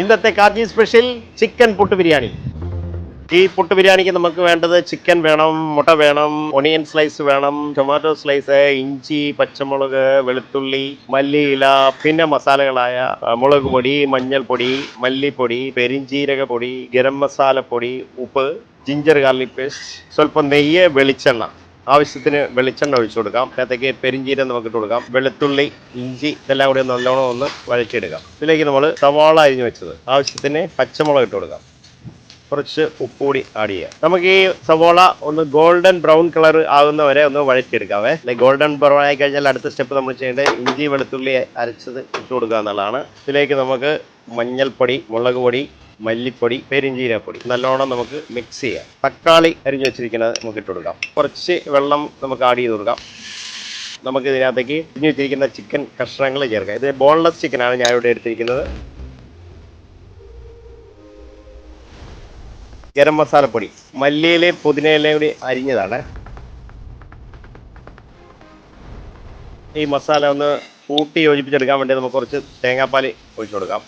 ഇന്നത്തെ കാർജി special chicken puttu biryani. ഈ പുട്ട് ബിരിയാണിക്ക് നമുക്ക് വേണ്ടത് ചിക്കൻ വേണം, മുട്ട വേണം, ഒണിയൻ സ്ലൈസ് വേണം, ടൊമാറ്റോ സ്ലൈസ്, ഇഞ്ചി, പച്ചമുളക്, വെളുത്തുള്ളി, മല്ലിയില, പിന്നെ മസാലകളായ മുളക് പൊടി, മഞ്ഞൾപ്പൊടി, മല്ലിപ്പൊടി, പെരിഞ്ജീരക പൊടി, ഗരം മസാല പൊടി, ഉപ്പ്, ജിഞ്ചർ ഗാർലിക് പേസ്റ്റ്, സ്വല്പം നെയ്യ്, വെളിച്ചെണ്ണ. ആവശ്യത്തിന് വെളിച്ചെണ്ണ ഒഴിച്ചു കൊടുക്കാം. അതിനകത്തേക്ക് പെരിഞ്ജീരം നമുക്ക് ഇട്ട് കൊടുക്കാം. വെളുത്തുള്ളി, ഇഞ്ചി ഇതെല്ലാം കൂടി നല്ലോണം ഒന്ന് വഴറ്റിയെടുക്കാം. ഇതിലേക്ക് നമ്മൾ സവാള അരിഞ്ഞു വെച്ചത്, ആവശ്യത്തിന് പച്ചമുളക് ഇട്ട് കൊടുക്കാം. കുറച്ച് ഉപ്പ് കൂടി ആഡ് ചെയ്യാം. നമുക്ക് ഈ സവോള ഒന്ന് ഗോൾഡൻ ബ്രൗൺ കളർ ആകുന്ന വരെ ഒന്ന് വഴറ്റിയെടുക്കാവേ. ഗോൾഡൻ ബ്രൗൺ ആയി കഴിഞ്ഞാൽ അടുത്ത സ്റ്റെപ്പ് നമ്മൾ ചെയ്യേണ്ടത് ഇഞ്ചി വെളുത്തുള്ളി അരച്ചത് ഇട്ട് കൊടുക്കുക എന്നുള്ളതാണ്. ഇതിലേക്ക് നമുക്ക് മഞ്ഞൾപ്പൊടി, മുളക് പൊടി, മല്ലിപ്പൊടി, പെരിഞ്ജീരകപ്പൊടി നല്ലോണം നമുക്ക് മിക്സ് ചെയ്യാം. തക്കാളി അരിഞ്ഞു വെച്ചിരിക്കുന്നത് നമുക്ക് ഇട്ട് കൊടുക്കാം. കുറച്ച് വെള്ളം നമുക്ക് ആഡ് ചെയ്ത് കൊടുക്കാം. നമുക്ക് ഇതിനകത്തേക്ക് അരിഞ്ഞു വെച്ചിരിക്കുന്ന ചിക്കൻ കഷ്ണങ്ങൾ ചേർക്കാം. ഇത് ബോൺലെസ് ചിക്കനാണ് ഞാൻ ഇവിടെ എടുത്തിരിക്കുന്നത്. ഗരം മസാലപ്പൊടി, മല്ലിയിലയും പുതിനയിലയും കൂടി അരിഞ്ഞതാണ്. ഈ മസാല ഒന്ന് കൂട്ടി യോജിപ്പിച്ചെടുക്കാൻ വേണ്ടി നമുക്ക് കുറച്ച് തേങ്ങാപ്പാൽ ഒഴിച്ചു കൊടുക്കാം.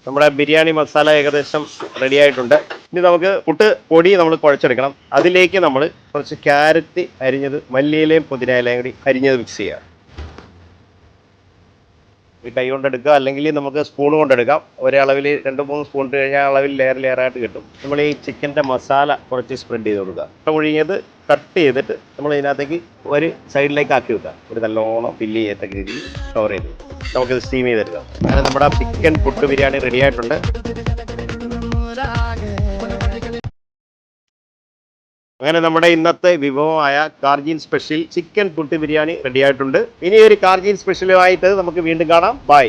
നമ്മുടെ ബിരിയാണി മസാല ഏകദേശം റെഡി ആയിട്ടുണ്ട്. ഇനി നമുക്ക് പുട്ട് പൊടി നമ്മൾ കുഴച്ചെടുക്കണം. അതിലേക്ക് നമ്മൾ കുറച്ച് ക്യാരറ്റ് അരിഞ്ഞത്, മല്ലിയിലയും പുതിനയിലയും കൂടി അരിഞ്ഞത് മിക്സ് ചെയ്യുക. ഈ കൈ കൊണ്ടെടുക്കുക, അല്ലെങ്കിൽ നമുക്ക് സ്പൂൺ കൊണ്ടെടുക്കാം. ഒരളവിൽ 2-3 സ്പൂൺ ഇട്ട് കഴിഞ്ഞാൽ അളവിൽ ലെയറായിട്ട് കിട്ടും. നമ്മൾ ഈ ചിക്കൻ്റെ മസാല കുറച്ച് സ്പ്രെഡ് ചെയ്ത് കൊടുക്കുക. മുട്ട പുഴുങ്ങിയത് കട്ട് ചെയ്തിട്ട് നമ്മൾ ഇതിനകത്തേക്ക് ഒരു സൈഡിലേക്ക് ആക്കി വെക്കുക. ഒരു നല്ലോണം ഫില്ല് ചെയ്യത്തക്ക രീതിയിൽ സ്റ്റോർ ചെയ്ത് നമുക്കിത് സ്റ്റീം ചെയ്തെടുക്കാം. അങ്ങനെ നമ്മുടെ ചിക്കൻ പുട്ട് ബിരിയാണി റെഡി ആയിട്ടുണ്ട്. അങ്ങനെ നമ്മുടെ ഇന്നത്തെ വിഭവമായ Kargil special chicken puttu biryani ready ആയിട്ടുണ്ട്. ഇനി ഒരു കാർജിൽ സ്പെഷ്യലുമായിട്ട് നമുക്ക് വീണ്ടും കാണാം. ബൈ.